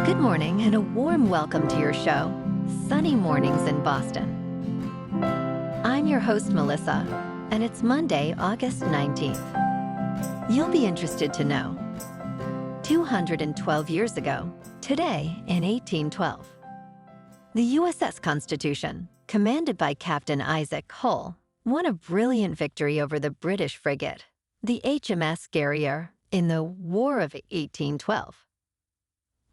Good morning and a warm welcome to your show, Sunny Mornings in Boston. I'm your host, Melissa, and it's Monday, August 19th. You'll be interested to know, 212 years ago, today in 1812, the USS Constitution, commanded by Captain Isaac Hull, won a brilliant victory over the British frigate, the HMS Guerriere, in the War of 1812.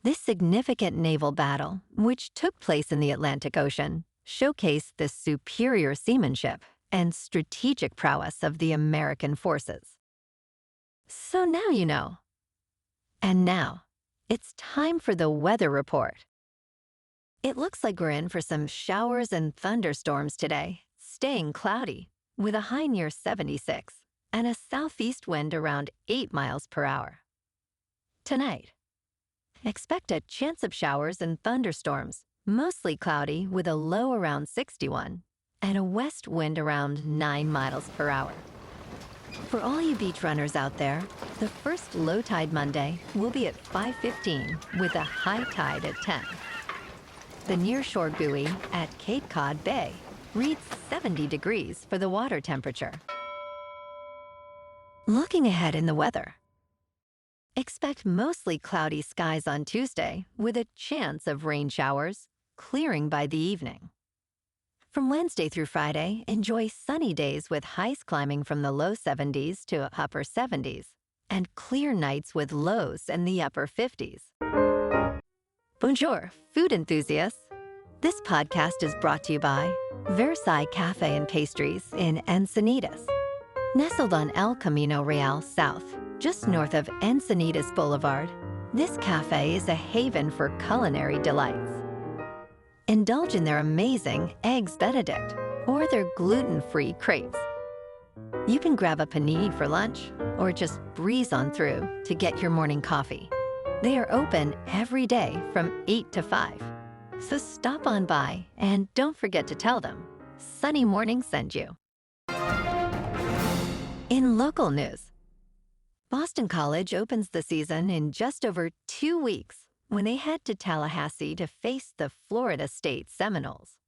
This significant naval battle, which took place in the Atlantic Ocean, showcased the superior seamanship and strategic prowess of the American forces. So now you know. And now, it's time for the weather report. It looks like we're in for some showers and thunderstorms today, staying cloudy, with a high near 76 and a southeast wind around 8 miles per hour. Tonight, expect a chance of showers and thunderstorms, mostly cloudy with a low around 61 and a west wind around 9 miles per hour. For all you beach runners out there, the first low tide Monday will be at 5:15 with a high tide at 10. The nearshore buoy at Cape Cod Bay reads 70 degrees for the water temperature. Looking ahead in the weather, expect mostly cloudy skies on Tuesday with a chance of rain showers, clearing by the evening. From Wednesday through Friday, enjoy sunny days with highs climbing from the low 70s to upper 70s, and clear nights with lows in the upper 50s. Bonjour, food enthusiasts. This podcast is brought to you by Versailles Cafe and Pastries in Encinitas. Nestled on El Camino Real South, just north of Encinitas Boulevard, this cafe is a haven for culinary delights. Indulge in their amazing Eggs Benedict or their gluten-free crepes. You can grab a panini for lunch or just breeze on through to get your morning coffee. They are open every day from 8 to 5. So stop on by and don't forget to tell them Sunny Morning sent you. In local news, Boston College opens the season in just over 2 weeks when they head to Tallahassee to face the Florida State Seminoles.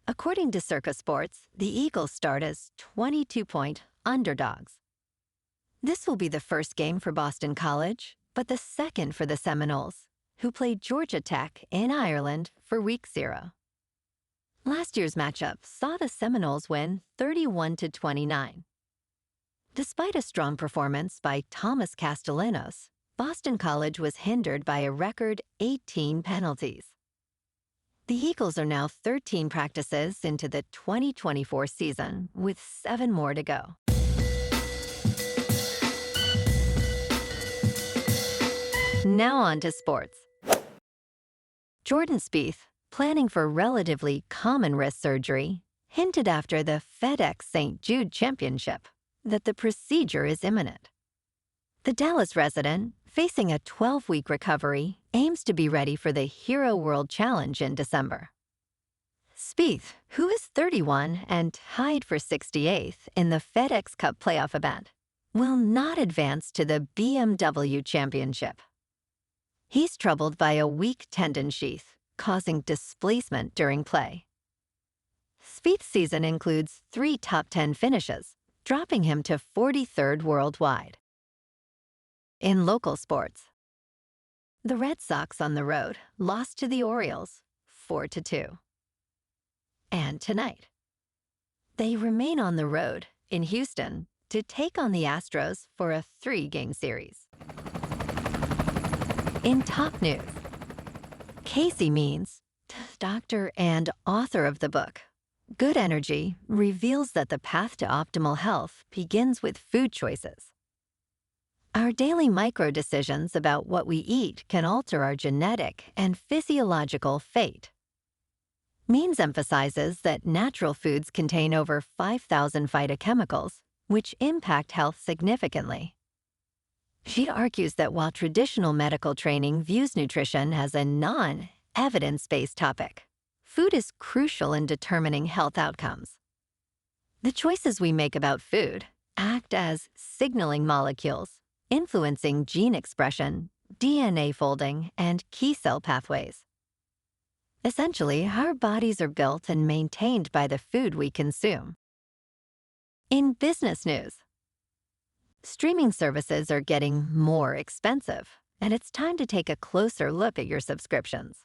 According to Circa Sports, the Eagles start as 22-point underdogs. This will be the first game for Boston College, but the second for the Seminoles, who played Georgia Tech in Ireland for Week 0. Last year's matchup saw the Seminoles win 31-29. Despite a strong performance by Thomas Castellanos, Boston College was hindered by a record 18 penalties. The Eagles are now 13 practices into the 2024 season, with 7 more to go. Now on to sports. Jordan Spieth, planning for relatively common wrist surgery, hinted after the FedEx St. Jude Championship that the procedure is imminent. The Dallas resident, facing a 12-week recovery, aims to be ready for the Hero World Challenge in December. Spieth, who is 31 and tied for 68th in the FedEx Cup playoff event, will not advance to the BMW Championship. He's troubled by a weak tendon sheath, causing displacement during play. Spieth's season includes 3 top 10 finishes, dropping him to 43rd worldwide. In local sports, the Red Sox on the road lost to the Orioles 4-2. And tonight, they remain on the road in Houston to take on the Astros for a 3-game series. In top news, Casey Means, doctor and author of the book Good Energy, reveals that the path to optimal health begins with food choices. Our daily micro-decisions about what we eat can alter our genetic and physiological fate. Means emphasizes that natural foods contain over 5,000 phytochemicals, which impact health significantly. She argues that while traditional medical training views nutrition as a non-evidence-based topic, food is crucial in determining health outcomes. The choices we make about food act as signaling molecules, influencing gene expression, DNA folding, and key cell pathways. Essentially, our bodies are built and maintained by the food we consume. In business news, streaming services are getting more expensive, and it's time to take a closer look at your subscriptions.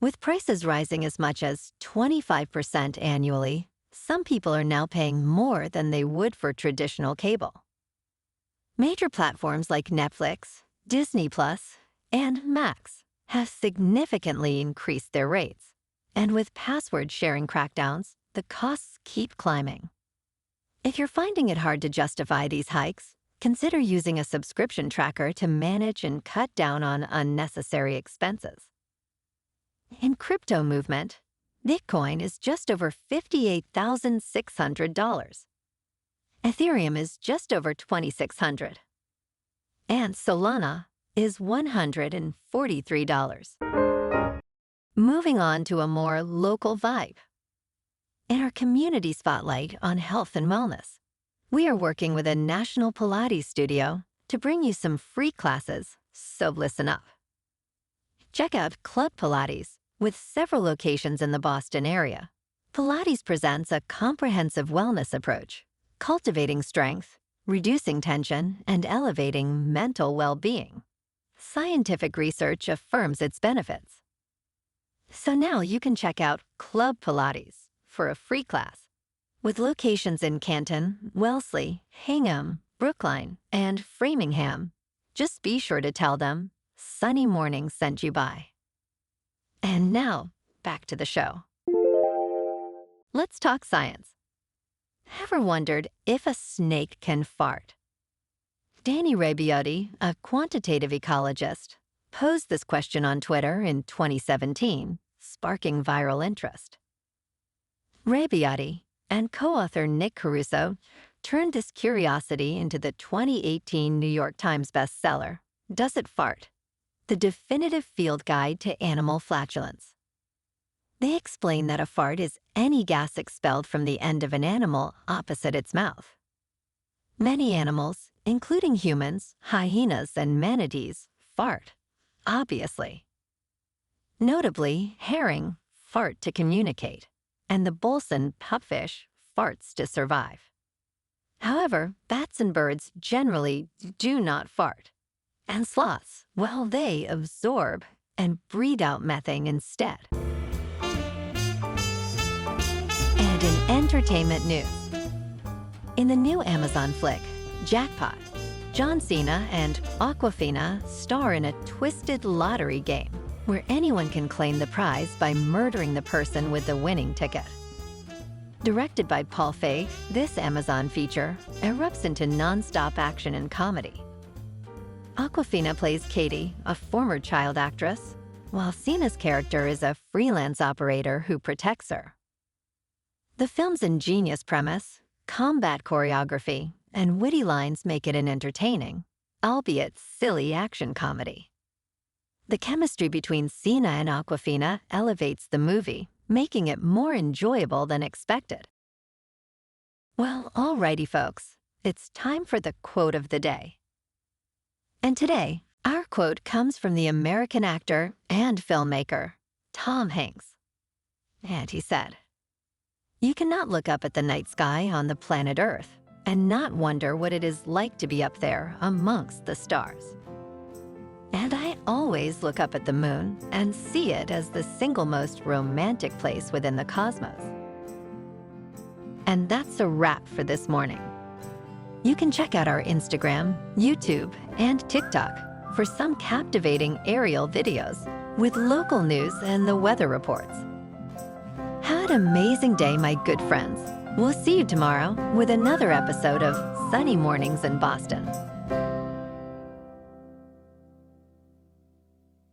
With prices rising as much as 25% annually, some people are now paying more than they would for traditional cable. Major platforms like Netflix, Disney+, and Max have significantly increased their rates, and with password sharing crackdowns, the costs keep climbing. If you're finding it hard to justify these hikes, consider using a subscription tracker to manage and cut down on unnecessary expenses. In crypto movement, Bitcoin is just over $58,600. Ethereum is just over $2,600. And Solana is $143. Moving on to a more local vibe. In our community spotlight on health and wellness, we are working with a national Pilates studio to bring you some free classes, so listen up. Check out Club Pilates with several locations in the Boston area. Pilates presents a comprehensive wellness approach, cultivating strength, reducing tension, and elevating mental well-being. Scientific research affirms its benefits. So now you can check out Club Pilates for a free class. With locations in Canton, Wellesley, Hingham, Brookline, and Framingham, just be sure to tell them Sunny Morning sent you by. And now, back to the show. Let's talk science. Ever wondered if a snake can fart? Danny Rabiotti, a quantitative ecologist, posed this question on Twitter in 2017, sparking viral interest. Rabiotti and co-author Nick Caruso turned this curiosity into the 2018 New York Times bestseller, Does It Fart? The Definitive Field Guide to Animal Flatulence. They explain that a fart is any gas expelled from the end of an animal opposite its mouth. Many animals, including humans, hyenas, and manatees, fart, obviously. Notably, herring fart to communicate, and the Bolson pupfish farts to survive. However, bats and birds generally do not fart. And sloths, well, they absorb and breathe out methane instead. And in entertainment news, in the new Amazon flick, Jackpot, John Cena and Awkwafina star in a twisted lottery game where anyone can claim the prize by murdering the person with the winning ticket. Directed by Paul Feig, this Amazon feature erupts into non-stop action and comedy. Awkwafina plays Katie, a former child actress, while Cena's character is a freelance operator who protects her. The film's ingenious premise, combat choreography, and witty lines make it an entertaining, albeit silly action comedy. The chemistry between Cena and Awkwafina elevates the movie, making it more enjoyable than expected. Well, alrighty folks, it's time for the quote of the day. And today, our quote comes from the American actor and filmmaker, Tom Hanks. And he said, "You cannot look up at the night sky on the planet Earth and not wonder what it is like to be up there amongst the stars. And I always look up at the moon and see it as the single most romantic place within the cosmos." And that's a wrap for this morning. You can check out our Instagram, YouTube, and TikTok for some captivating aerial videos with local news and the weather reports. Have an amazing day, my good friends. We'll see you tomorrow with another episode of Sunny Mornings in Boston.